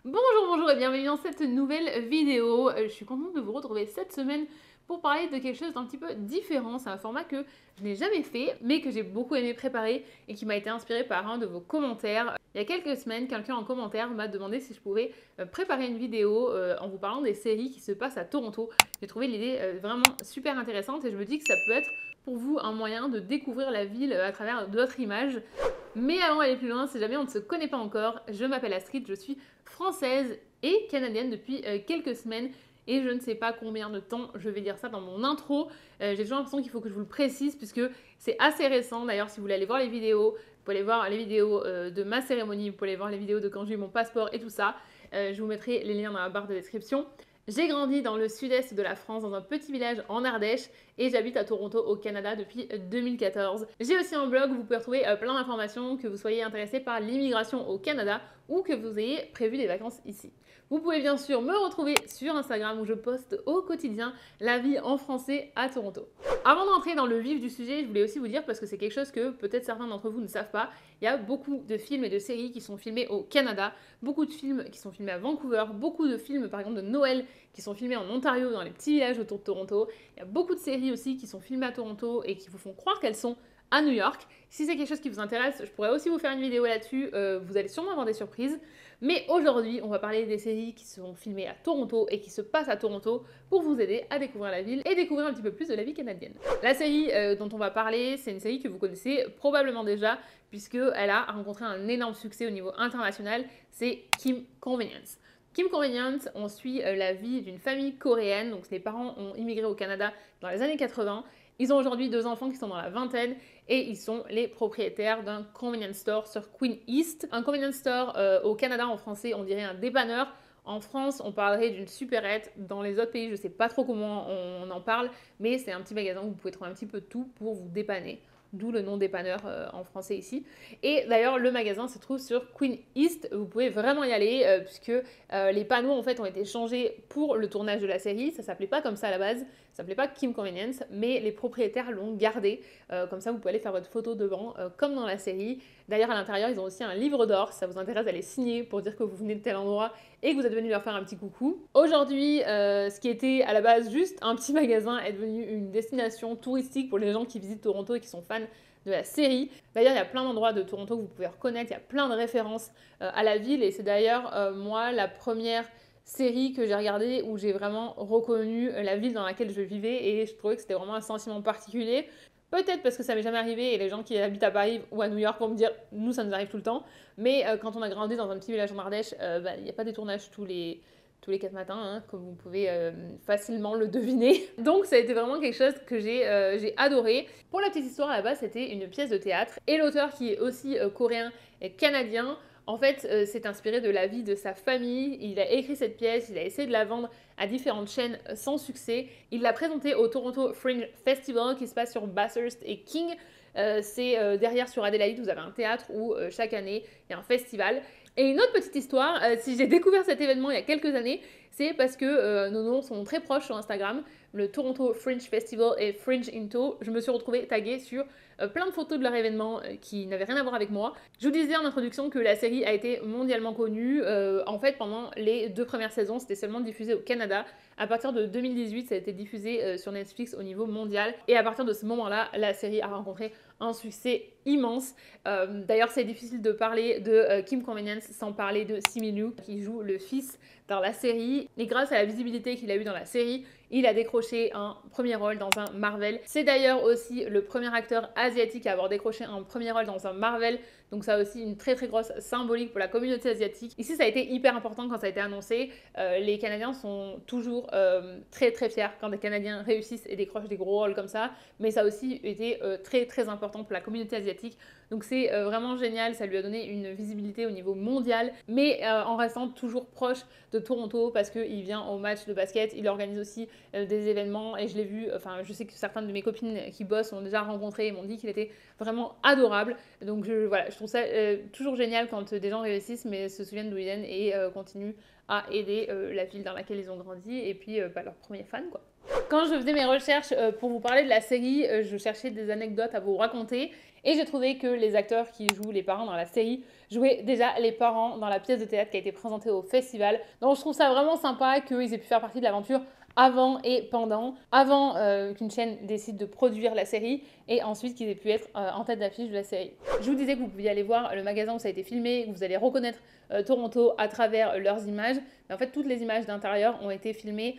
Bonjour et bienvenue dans cette nouvelle vidéo. Je suis contente de vous retrouver cette semaine pour parler de quelque chose d'un petit peu différent. C'est un format que je n'ai jamais fait, mais que j'ai beaucoup aimé préparer et qui m'a été inspiré par un de vos commentaires. Il y a quelques semaines, quelqu'un en commentaire m'a demandé si je pouvais préparer une vidéo en vous parlant des séries qui se passent à Toronto. J'ai trouvé l'idée vraiment super intéressante et je me dis que ça peut être pour vous un moyen de découvrir la ville à travers d'autres images. Mais avant d'aller plus loin, si jamais on ne se connaît pas encore, je m'appelle Astrid, je suis française et canadienne depuis quelques semaines et je ne sais pas combien de temps je vais dire ça dans mon intro. J'ai toujours l'impression qu'il faut que je vous le précise puisque c'est assez récent. D'ailleurs, si vous voulez aller voir les vidéos, vous pouvez aller voir les vidéos de ma cérémonie, vous pouvez aller voir les vidéos de quand j'ai eu mon passeport et tout ça. Je vous mettrai les liens dans la barre de description. J'ai grandi dans le sud-est de la France, dans un petit village en Ardèche, et j'habite à Toronto, au Canada, depuis 2014. J'ai aussi un blog où vous pouvez retrouver plein d'informations, que vous soyez intéressé par l'immigration au Canada ou que vous ayez prévu des vacances ici. Vous pouvez bien sûr me retrouver sur Instagram où je poste au quotidien la vie en français à Toronto. Avant d'entrer dans le vif du sujet, je voulais aussi vous dire, parce que c'est quelque chose que peut-être certains d'entre vous ne savent pas, il y a beaucoup de films et de séries qui sont filmés au Canada, beaucoup de films qui sont filmés à Vancouver, beaucoup de films par exemple de Noël qui sont filmés en Ontario, dans les petits villages autour de Toronto. Il y a beaucoup de séries aussi qui sont filmées à Toronto et qui vous font croire qu'elles sont à New York. Si c'est quelque chose qui vous intéresse, je pourrais aussi vous faire une vidéo là-dessus. Vous allez sûrement avoir des surprises. Mais aujourd'hui, on va parler des séries qui sont filmées à Toronto et qui se passent à Toronto pour vous aider à découvrir la ville et découvrir un petit peu plus de la vie canadienne. La série dont on va parler, c'est une série que vous connaissez probablement déjà puisqu'elle a rencontré un énorme succès au niveau international. C'est Kim Convenience. Kim Convenience, on suit la vie d'une famille coréenne. Donc les parents ont immigré au Canada dans les années 80. Ils ont aujourd'hui 2 enfants qui sont dans la vingtaine et ils sont les propriétaires d'un convenience store sur Queen East. Un convenience store au Canada, en français, on dirait un dépanneur. En France, on parlerait d'une supérette. Dans les autres pays, je ne sais pas trop comment on en parle, mais c'est un petit magasin où vous pouvez trouver un petit peu de tout pour vous dépanner. D'où le nom dépanneur en français ici. Et d'ailleurs, le magasin se trouve sur Queen East. Vous pouvez vraiment y aller puisque les panneaux en fait ont été changés pour le tournage de la série. Ça s'appelait pas comme ça à la base. Ça s'appelait pas Kim Convenience, mais les propriétaires l'ont gardé. Comme ça, vous pouvez aller faire votre photo devant, comme dans la série. D'ailleurs, à l'intérieur, ils ont aussi un livre d'or. Si ça vous intéresse d'aller signer pour dire que vous venez de tel endroit et que vous êtes venu leur faire un petit coucou. Aujourd'hui, ce qui était à la base juste un petit magasin est devenu une destination touristique pour les gens qui visitent Toronto et qui sont fans de la série. D'ailleurs, il y a plein d'endroits de Toronto que vous pouvez reconnaître, il y a plein de références à la ville et c'est d'ailleurs moi la première série que j'ai regardée où j'ai vraiment reconnu la ville dans laquelle je vivais et je trouvais que c'était vraiment un sentiment particulier. Peut-être parce que ça m'est jamais arrivé et les gens qui habitent à Paris ou à New York vont me dire nous ça nous arrive tout le temps. Mais quand on a grandi dans un petit village en Ardèche, il n'y a pas des tournages tous les 4 matins, hein, comme vous pouvez facilement le deviner. Donc ça a été vraiment quelque chose que j'ai adoré. Pour la petite histoire, à la base, c'était une pièce de théâtre. Et l'auteur, qui est aussi coréen et canadien, en fait, s'est inspiré de la vie de sa famille. Il a écrit cette pièce, il a essayé de la vendre à différentes chaînes sans succès. Il l'a présentée au Toronto Fringe Festival qui se passe sur Bathurst et King. C'est derrière sur Adélaïde, vous avez un théâtre où chaque année il y a un festival. Et une autre petite histoire, si j'ai découvert cet événement il y a quelques années, c'est parce que nos noms sont très proches sur Instagram, le Toronto Fringe Festival et Fringe Into. Je me suis retrouvée taguée sur plein de photos de leur événement qui n'avaient rien à voir avec moi. Je vous disais en introduction que la série a été mondialement connue. En fait, pendant les 2 premières saisons, c'était seulement diffusé au Canada. À partir de 2018, ça a été diffusé sur Netflix au niveau mondial. Et à partir de ce moment-là, la série a rencontré un succès immense. D'ailleurs, c'est difficile de parler de Kim Convenience sans parler de Simu Liu, qui joue le fils dans la série. Et grâce à la visibilité qu'il a eue dans la série, il a décroché un premier rôle dans un Marvel. C'est d'ailleurs aussi le premier acteur asiatique à avoir décroché un premier rôle dans un Marvel. Donc ça a aussi une très très grosse symbolique pour la communauté asiatique. Ici, ça a été hyper important quand ça a été annoncé. Les Canadiens sont toujours très très fiers quand des Canadiens réussissent et décrochent des gros rôles comme ça. Mais ça a aussi été très très important pour la communauté asiatique. Donc c'est vraiment génial, ça lui a donné une visibilité au niveau mondial, mais en restant toujours proche de Toronto parce qu'il vient au match de basket, il organise aussi des événements et je l'ai vu, enfin je sais que certaines de mes copines qui bossent l'ont déjà rencontré et m'ont dit qu'il était vraiment adorable. Donc voilà, je trouve ça toujours génial quand des gens réussissent mais se souviennent d'où ils viennent et continuent à aider la ville dans laquelle ils ont grandi et puis leurs premiers fans quoi. Quand je faisais mes recherches pour vous parler de la série, je cherchais des anecdotes à vous raconter Et j'ai trouvé que les acteurs qui jouent les parents dans la série jouaient déjà les parents dans la pièce de théâtre qui a été présentée au festival. Donc je trouve ça vraiment sympa qu'ils aient pu faire partie de l'aventure avant et pendant, avant qu'une chaîne décide de produire la série et ensuite qu'ils aient pu être en tête d'affiche de la série. Je vous disais que vous pouviez aller voir le magasin où ça a été filmé, que vous allez reconnaître Toronto à travers leurs images. Mais en fait, toutes les images d'intérieur ont été filmées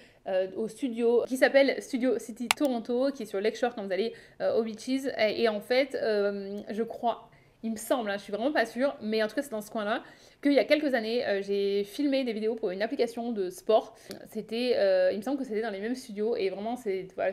au studio qui s'appelle Studio City Toronto, qui est sur Lakeshore quand vous allez aux Beaches. Et en fait, je crois, il me semble, hein, je suis vraiment pas sûre, mais en tout cas c'est dans ce coin-là, qu'il y a quelques années, j'ai filmé des vidéos pour une application de sport. C'était, il me semble que c'était dans les mêmes studios, et vraiment c'est voilà,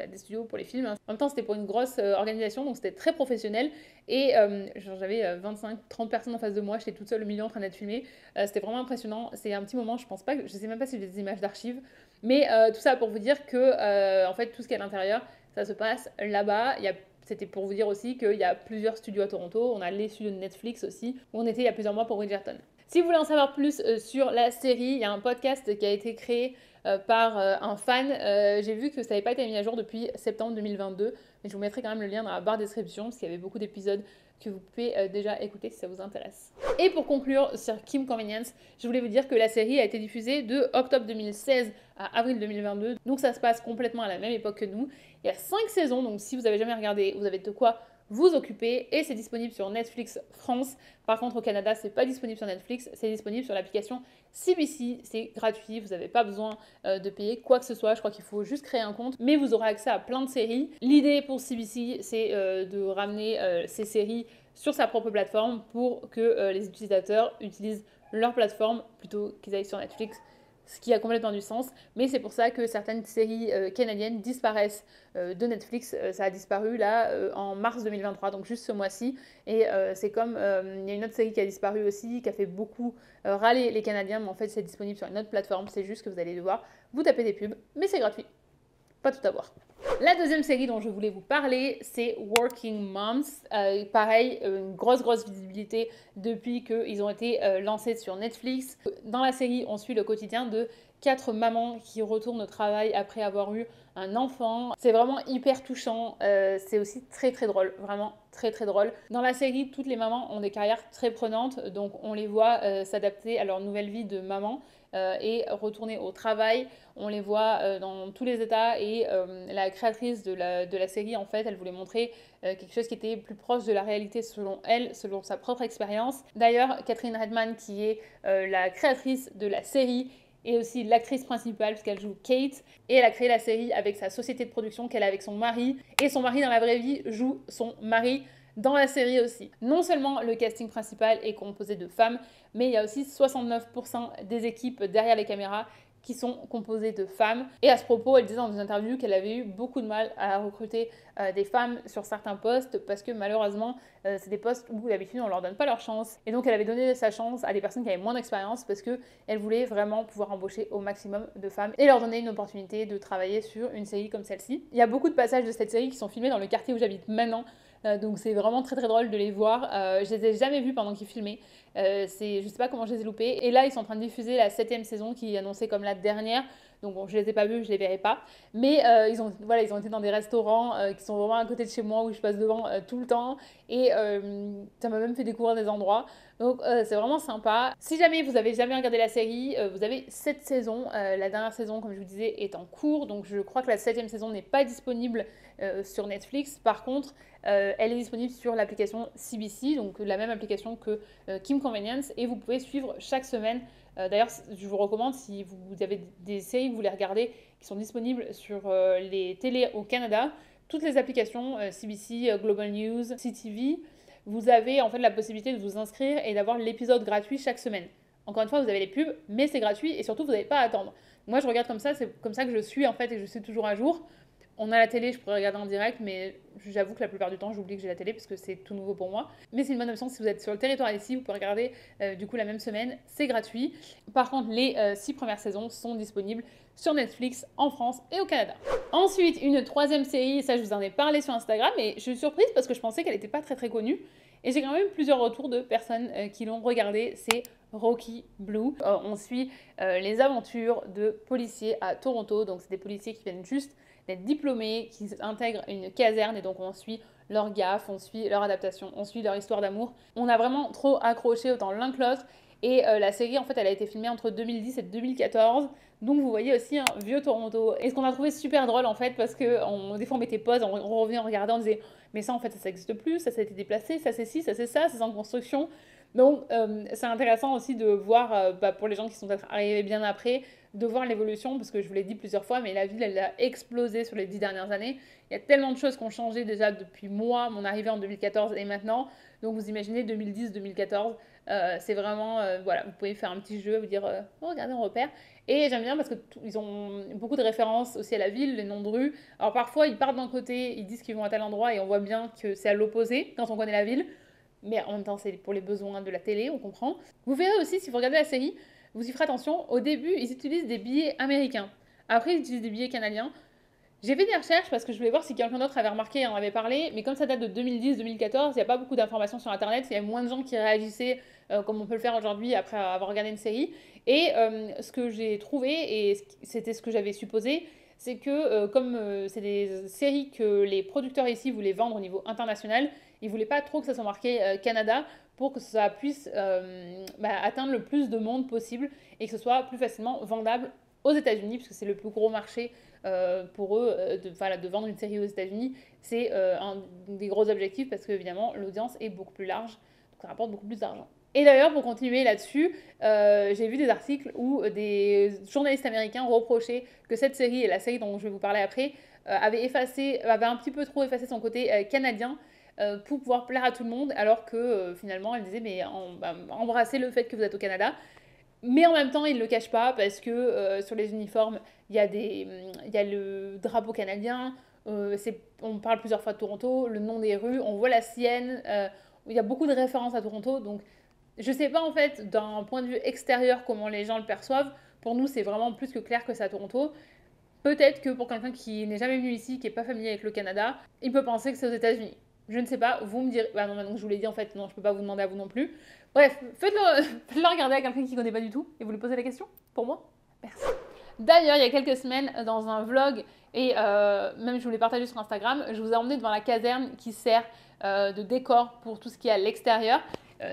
des studios pour les films. En même temps c'était pour une grosse organisation, donc c'était très professionnel, et j'avais 25-30 personnes en face de moi, j'étais toute seule au milieu en train d'être filmée. C'était vraiment impressionnant, c'est un petit moment, je pense pas, je sais même pas si j'ai des images d'archives, mais tout ça pour vous dire que en fait tout ce qui est à l'intérieur, ça se passe là-bas. C'était pour vous dire aussi qu'il y a plusieurs studios à Toronto. On a les studios de Netflix aussi, où on était il y a plusieurs mois pour Bridgerton. Si vous voulez en savoir plus sur la série, il y a un podcast qui a été créé par un fan. J'ai vu que ça n'avait pas été mis à jour depuis septembre 2022, mais je vous mettrai quand même le lien dans la barre de description, parce qu'il y avait beaucoup d'épisodes que vous pouvez déjà écouter si ça vous intéresse. Et pour conclure sur Kim Convenience, je voulais vous dire que la série a été diffusée de octobre 2016 à avril 2022, donc ça se passe complètement à la même époque que nous. Il y a 5 saisons, donc si vous avez jamais regardé, vous avez de quoi vous occuper, et c'est disponible sur Netflix France. Par contre, au Canada, c'est pas disponible sur Netflix, c'est disponible sur l'application CBC. C'est gratuit, vous n'avez pas besoin de payer quoi que ce soit. Je crois qu'il faut juste créer un compte, mais vous aurez accès à plein de séries. L'idée pour CBC, c'est de ramener ces séries sur sa propre plateforme pour que les utilisateurs utilisent leur plateforme plutôt qu'ils aillent sur Netflix, ce qui a complètement du sens, mais c'est pour ça que certaines séries canadiennes disparaissent de Netflix. Ça a disparu là en mars 2023, donc juste ce mois-ci, et c'est comme, il y a une autre série qui a disparu aussi, qui a fait beaucoup râler les Canadiens, mais en fait c'est disponible sur une autre plateforme, c'est juste que vous allez devoir vous taper des pubs, mais c'est gratuit, pas tout à voir. La deuxième série dont je voulais vous parler, c'est Working Moms. Pareil, une grosse visibilité depuis qu'ils ont été lancés sur Netflix. Dans la série, on suit le quotidien de 4 mamans qui retournent au travail après avoir eu un enfant. C'est vraiment hyper touchant. C'est aussi très drôle, vraiment très drôle. Dans la série, toutes les mamans ont des carrières très prenantes, donc on les voit s'adapter à leur nouvelle vie de maman. Et retourner au travail. On les voit dans tous les états, et la créatrice de la série, en fait, elle voulait montrer quelque chose qui était plus proche de la réalité selon elle, selon sa propre expérience. D'ailleurs, Catherine Redman, qui est la créatrice de la série, et aussi l'actrice principale, parce qu'elle joue Kate, et elle a créé la série avec sa société de production qu'elle a avec son mari, et son mari dans la vraie vie joue son mari dans la série aussi. Non seulement le casting principal est composé de femmes, mais il y a aussi 69% des équipes derrière les caméras qui sont composées de femmes. Et à ce propos, elle disait dans une interview qu'elle avait eu beaucoup de mal à recruter des femmes sur certains postes, parce que malheureusement, c'est des postes où d'habitude on leur donne pas leur chance. Et donc elle avait donné sa chance à des personnes qui avaient moins d'expérience, parce qu'elle voulait vraiment pouvoir embaucher au maximum de femmes et leur donner une opportunité de travailler sur une série comme celle-ci. Il y a beaucoup de passages de cette série qui sont filmés dans le quartier où j'habite maintenant. Donc c'est vraiment très drôle de les voir. Je les ai jamais vus pendant qu'ils filmaient. Je sais pas comment je les ai loupés. Et là, ils sont en train de diffuser la 7e saison qui est annoncée comme la dernière. Donc bon, je les ai pas vus, je les verrai pas. Mais ils ont été dans des restaurants qui sont vraiment à côté de chez moi, où je passe devant tout le temps. Et ça m'a même fait découvrir des endroits. Donc c'est vraiment sympa. Si jamais vous avez jamais regardé la série, vous avez 7 saisons. La dernière saison, comme je vous disais, est en cours. Donc je crois que la 7e saison n'est pas disponible sur Netflix. Par contre, elle est disponible sur l'application CBC, donc la même application que Kim Convenience. Et vous pouvez suivre chaque semaine. D'ailleurs, je vous recommande, si vous avez des séries que vous voulez regarder qui sont disponibles sur les télés au Canada, toutes les applications CBC, Global News, CTV, vous avez en fait la possibilité de vous inscrire et d'avoir l'épisode gratuit chaque semaine. Encore une fois, vous avez les pubs, mais c'est gratuit et surtout, vous n'avez pas à attendre. Moi, je regarde comme ça, c'est comme ça que je suis en fait, et je suis toujours à jour. On a la télé, je pourrais regarder en direct, mais j'avoue que la plupart du temps, j'oublie que j'ai la télé parce que c'est tout nouveau pour moi. Mais c'est une bonne option si vous êtes sur le territoire ici, vous pouvez regarder du coup la même semaine, c'est gratuit. Par contre, les 6 premières saisons sont disponibles sur Netflix en France et au Canada. Ensuite, une 3e série, ça je vous en ai parlé sur Instagram, et je suis surprise parce que je pensais qu'elle n'était pas très connue. Et j'ai quand même plusieurs retours de personnes qui l'ont regardée, c'est Rocky Blue. On suit les aventures de policiers à Toronto, donc c'est des policiers qui viennent juste d'être diplômés, qui intègrent une caserne et donc on suit leur gaffe, on suit leur adaptation, on suit leur histoire d'amour. On a vraiment trop accroché autant l'un que l'autre. Et la série, en fait, elle a été filmée entre 2010 et 2014. Donc vous voyez aussi un vieux Toronto. Et ce qu'on a trouvé super drôle, en fait, parce que des fois on mettait pause, on revenait, on regardait, on disait mais ça, en fait, ça n'existe plus, ça a été déplacé, ça c'est ci, ça c'est ça, c'est en construction. Donc c'est intéressant aussi de voir, pour les gens qui sont peut-être arrivés bien après, de voir l'évolution, parce que je vous l'ai dit plusieurs fois, mais la ville, elle a explosé sur les 10 dernières années. Il y a tellement de choses qui ont changé déjà depuis moi, mon arrivée en 2014 et maintenant. Donc vous imaginez 2010-2014, c'est vraiment, voilà, vous pouvez faire un petit jeu, vous dire, oh, regardez, on repère. Et j'aime bien parce qu'ils ont beaucoup de références aussi à la ville, les noms de rues. Alors parfois, ils partent d'un côté, ils disent qu'ils vont à tel endroit et on voit bien que c'est à l'opposé quand on connaît la ville. Mais en même temps, c'est pour les besoins de la télé, on comprend. Vous verrez aussi, si vous regardez la série, vous y ferez attention, au début, ils utilisent des billets américains. Après, ils utilisent des billets canadiens. J'ai fait des recherches parce que je voulais voir si quelqu'un d'autre avait remarqué et en avait parlé, mais comme ça date de 2010-2014, il n'y a pas beaucoup d'informations sur Internet, il y a moins de gens qui réagissaient comme on peut le faire aujourd'hui après avoir regardé une série. Et ce que j'ai trouvé, et c'était ce que j'avais supposé, c'est que comme c'est des séries que les producteurs ici voulaient vendre au niveau international, ils voulaient pas trop que ça soit marqué Canada pour que ça puisse atteindre le plus de monde possible et que ce soit plus facilement vendable aux États-Unis, puisque c'est le plus gros marché pour eux de vendre une série aux États-Unis. C'est un des gros objectifs parce que évidemment l'audience est beaucoup plus large, donc ça rapporte beaucoup plus d'argent. Et d'ailleurs, pour continuer là-dessus, j'ai vu des articles où des journalistes américains reprochaient que cette série, et la série dont je vais vous parler après, avait un petit peu trop effacé son côté canadien pour pouvoir plaire à tout le monde, alors que finalement, elle disait, mais embrassez le fait que vous êtes au Canada. Mais en même temps, ils ne le cachent pas parce que sur les uniformes, il y a le drapeau canadien, on parle plusieurs fois de Toronto, le nom des rues, on voit la sienne, il y a beaucoup de références à Toronto. Donc, je ne sais pas en fait, d'un point de vue extérieur, comment les gens le perçoivent. Pour nous, c'est vraiment plus que clair que c'est à Toronto. Peut-être que pour quelqu'un qui n'est jamais venu ici, qui n'est pas familier avec le Canada, il peut penser que c'est aux États-Unis. Je ne sais pas, vous me direz. Bah non, maintenant que je vous l'ai dit, en fait, non, je ne peux pas vous demander à vous non plus. Bref, faites-le regarder à quelqu'un qui ne connaît pas du tout et vous lui posez la question pour moi. Merci. D'ailleurs, il y a quelques semaines, dans un vlog, et même je vous l'ai partagé sur Instagram, je vous ai emmené devant la caserne qui sert de décor pour tout ce qui est à l'extérieur.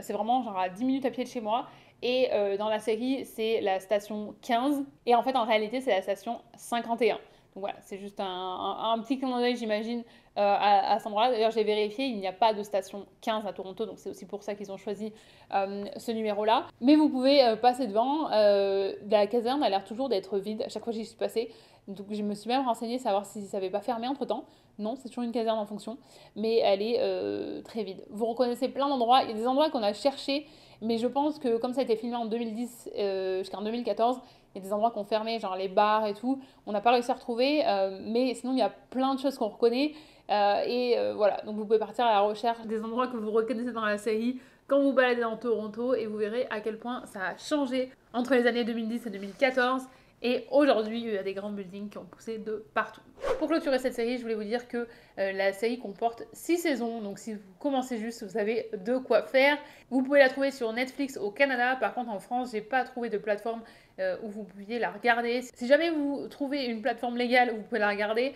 C'est vraiment genre à 10 minutes à pied de chez moi. Et dans la série, c'est la station 15. Et en fait, en réalité, c'est la station 51. Donc voilà, c'est juste un petit clin d'œil, j'imagine, à cet endroit-là. D'ailleurs, j'ai vérifié, il n'y a pas de station 15 à Toronto, donc c'est aussi pour ça qu'ils ont choisi ce numéro-là. Mais vous pouvez passer devant. La caserne a l'air toujours d'être vide à chaque fois que j'y suis passée. Donc je me suis même renseignée savoir si ça n'avait pas fermé entre-temps. Non, c'est toujours une caserne en fonction, mais elle est très vide. Vous reconnaissez plein d'endroits. Il y a des endroits qu'on a cherchés, mais je pense que comme ça a été filmé en 2010 jusqu'en 2014, il y a des endroits qu'on fermé, genre les bars et tout. On n'a pas réussi à retrouver, mais sinon il y a plein de choses qu'on reconnaît. Voilà, donc vous pouvez partir à la recherche des endroits que vous reconnaissez dans la série quand vous baladez dans Toronto et vous verrez à quel point ça a changé entre les années 2010 et 2014. Et aujourd'hui, il y a des grands buildings qui ont poussé de partout. Pour clôturer cette série, je voulais vous dire que la série comporte 6 saisons. Donc si vous commencez juste, vous savez de quoi faire. Vous pouvez la trouver sur Netflix au Canada. Par contre, en France, j'ai pas trouvé de plateforme où vous pouviez la regarder. Si jamais vous trouvez une plateforme légale où vous pouvez la regarder,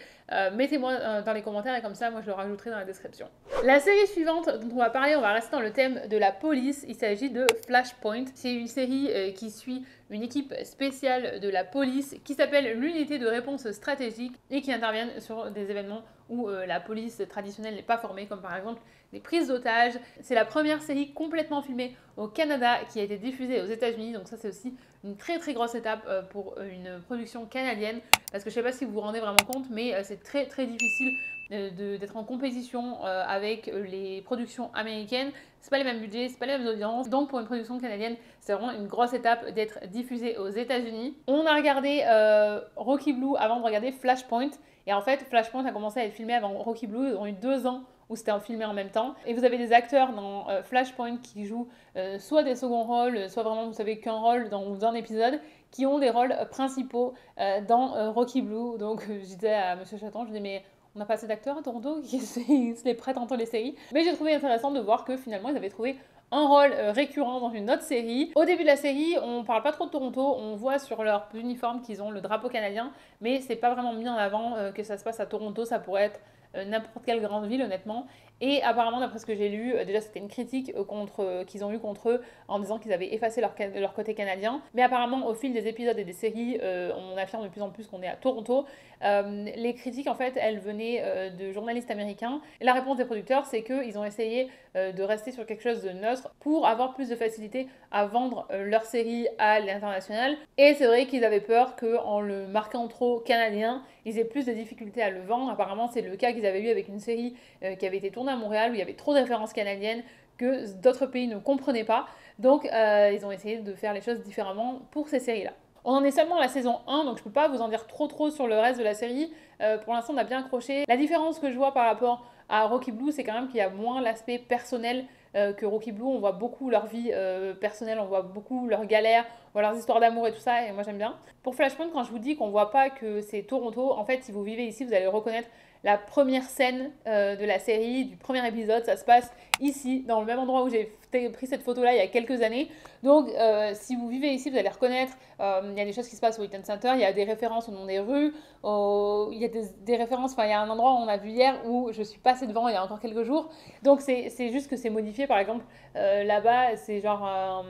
mettez-moi dans les commentaires et comme ça, moi, je le rajouterai dans la description. La série suivante dont on va parler, on va rester dans le thème de la police. Il s'agit de Flashpoint. C'est une série qui suit une équipe spéciale de la police qui s'appelle l'unité de réponse stratégique et qui interviennent sur des événements où la police traditionnelle n'est pas formée, comme par exemple des prises d'otages. C'est la première série complètement filmée au Canada qui a été diffusée aux États-Unis, donc ça c'est aussi une très très grosse étape pour une production canadienne, parce que je ne sais pas si vous vous rendez vraiment compte, mais c'est très très difficile d'être en compétition avec les productions américaines. C'est pas les mêmes budgets, c'est pas les mêmes audiences. Donc pour une production canadienne, c'est vraiment une grosse étape d'être diffusée aux États-Unis. On a regardé Rocky Blue avant de regarder Flashpoint. Et en fait, Flashpoint a commencé à être filmé avant Rocky Blue. Ils ont eu 2 ans où c'était filmé en même temps. Et vous avez des acteurs dans Flashpoint qui jouent soit des seconds rôles, soit vraiment vous savez qu'un rôle dans un épisode, qui ont des rôles principaux dans Rocky Blue. Donc je disais à Monsieur Chaton, je disais mais on n'a pas assez d'acteurs à Toronto qui se les prêtent entre les séries. Mais j'ai trouvé intéressant de voir que finalement ils avaient trouvé un rôle récurrent dans une autre série. Au début de la série, on parle pas trop de Toronto, on voit sur leur uniforme qu'ils ont le drapeau canadien, mais c'est pas vraiment mis en avant que ça se passe à Toronto, ça pourrait être n'importe quelle grande ville honnêtement. Et apparemment, d'après ce que j'ai lu, déjà c'était une critique qu'ils ont eu contre eux en disant qu'ils avaient effacé leur côté canadien. Mais apparemment, au fil des épisodes et des séries, on affirme de plus en plus qu'on est à Toronto. Les critiques, en fait, elles venaient de journalistes américains. Et la réponse des producteurs, c'est qu'ils ont essayé de rester sur quelque chose de neutre pour avoir plus de facilité à vendre leur série à l'international. Et c'est vrai qu'ils avaient peur qu'en le marquant trop canadien, ils aient plus de difficultés à le vendre. Apparemment, c'est le cas qu'ils avaient eu avec une série qui avait été tournée à Montréal où il y avait trop de références canadiennes que d'autres pays ne comprenaient pas. Donc, ils ont essayé de faire les choses différemment pour ces séries-là. On en est seulement à la saison 1, donc je peux pas vous en dire trop sur le reste de la série. Pour l'instant, on a bien accroché. La différence que je vois par rapport à Rocky Blue, c'est quand même qu'il y a moins l'aspect personnel que Rocky Blue. On voit beaucoup leur vie personnelle, on voit beaucoup leurs galères, on voit leurs histoires d'amour et tout ça, et moi j'aime bien. Pour Flashpoint, quand je vous dis qu'on voit pas que c'est Toronto, en fait, si vous vivez ici, vous allez reconnaître la première scène de la série, du premier épisode, ça se passe ici, dans le même endroit où j'ai pris cette photo-là il y a quelques années. Donc, si vous vivez ici, vous allez reconnaître, il y a des choses qui se passent au Eaton Center, il y a des références au nom des rues, il y a des références, enfin, il y a un endroit où on a vu hier où je suis passée devant il y a encore quelques jours. Donc, c'est juste que c'est modifié, par exemple, là-bas, c'est genre un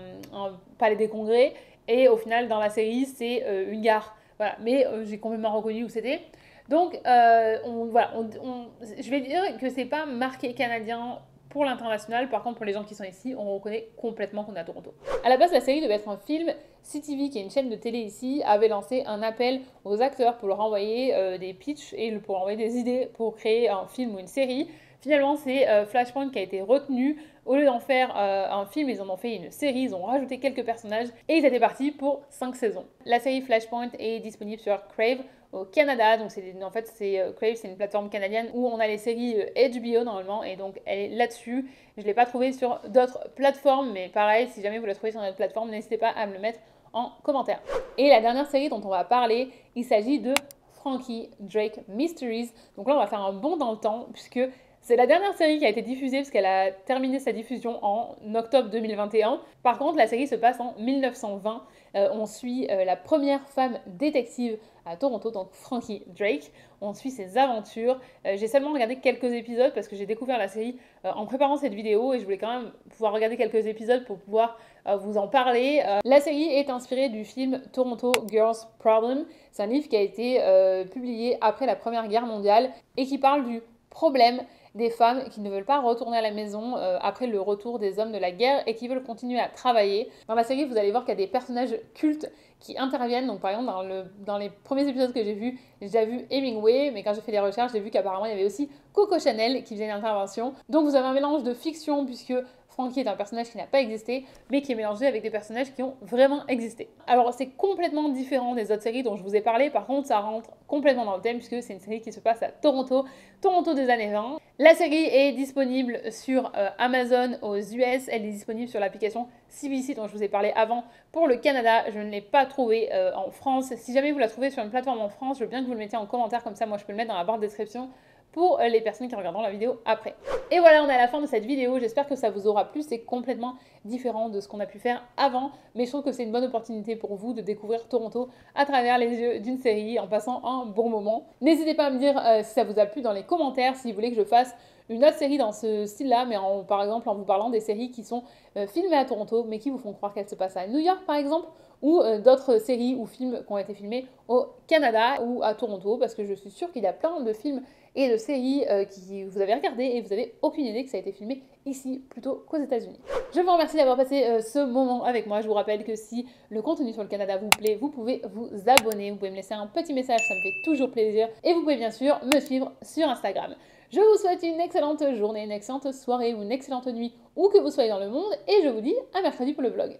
palais des congrès, et au final, dans la série, c'est une gare. Voilà, mais j'ai complètement reconnu où c'était. Donc, je vais dire que c'est pas marqué canadien pour l'international. Par contre, pour les gens qui sont ici, on reconnaît complètement qu'on est à Toronto. À la base, la série devait être un film. CTV, qui est une chaîne de télé ici, avait lancé un appel aux acteurs pour leur envoyer des pitchs et pour leur envoyer des idées pour créer un film ou une série. Finalement, c'est Flashpoint qui a été retenu. Au lieu d'en faire un film, ils en ont fait une série, ils ont rajouté quelques personnages et ils étaient partis pour 5 saisons. La série Flashpoint est disponible sur Crave au Canada, donc Crave, c'est une plateforme canadienne où on a les séries HBO normalement, et donc elle est là-dessus. Je ne l'ai pas trouvée sur d'autres plateformes, mais pareil, si jamais vous la trouvez sur notre plateforme, n'hésitez pas à me le mettre en commentaire. Et la dernière série dont on va parler, il s'agit de Frankie Drake Mysteries. Donc là, on va faire un bond dans le temps, puisque c'est la dernière série qui a été diffusée parce qu'elle a terminé sa diffusion en octobre 2021. Par contre, la série se passe en 1920. On suit la première femme détective à Toronto, donc Frankie Drake. On suit ses aventures. J'ai seulement regardé quelques épisodes parce que j'ai découvert la série en préparant cette vidéo et je voulais quand même pouvoir regarder quelques épisodes pour pouvoir vous en parler. La série est inspirée du film Toronto Girls Problem. C'est un livre qui a été publié après la Première Guerre mondiale et qui parle du problème des femmes qui ne veulent pas retourner à la maison après le retour des hommes de la guerre et qui veulent continuer à travailler. Dans la série, vous allez voir qu'il y a des personnages cultes qui interviennent. Donc par exemple, dans les premiers épisodes que j'ai vus, j'ai déjà vu Hemingway, mais quand j'ai fait les recherches, j'ai vu qu'apparemment il y avait aussi Coco Chanel qui faisait une intervention. Donc vous avez un mélange de fiction puisque Frankie est un personnage qui n'a pas existé, mais qui est mélangé avec des personnages qui ont vraiment existé. Alors c'est complètement différent des autres séries dont je vous ai parlé, par contre ça rentre complètement dans le thème puisque c'est une série qui se passe à Toronto des années 20. La série est disponible sur Amazon aux US, elle est disponible sur l'application CBC dont je vous ai parlé avant pour le Canada. Je ne l'ai pas trouvée en France. Si jamais vous la trouvez sur une plateforme en France, je veux bien que vous le mettiez en commentaire, comme ça moi je peux le mettre dans la barre de description pour les personnes qui regarderont la vidéo après. Et voilà, on est à la fin de cette vidéo, j'espère que ça vous aura plu, c'est complètement différent de ce qu'on a pu faire avant, mais je trouve que c'est une bonne opportunité pour vous de découvrir Toronto à travers les yeux d'une série en passant un bon moment. N'hésitez pas à me dire si ça vous a plu dans les commentaires, si vous voulez que je fasse une autre série dans ce style-là, mais par exemple en vous parlant des séries qui sont filmées à Toronto, mais qui vous font croire qu'elles se passent à New York par exemple, ou d'autres séries ou films qui ont été filmés au Canada ou à Toronto, parce que je suis sûre qu'il y a plein de films et de séries que vous avez regardées et vous n'avez aucune idée que ça a été filmé ici plutôt qu'aux États-Unis. Je vous remercie d'avoir passé ce moment avec moi. Je vous rappelle que si le contenu sur le Canada vous plaît, vous pouvez vous abonner, vous pouvez me laisser un petit message, ça me fait toujours plaisir. Et vous pouvez bien sûr me suivre sur Instagram. Je vous souhaite une excellente journée, une excellente soirée ou une excellente nuit, où que vous soyez dans le monde, et je vous dis à mercredi pour le vlog.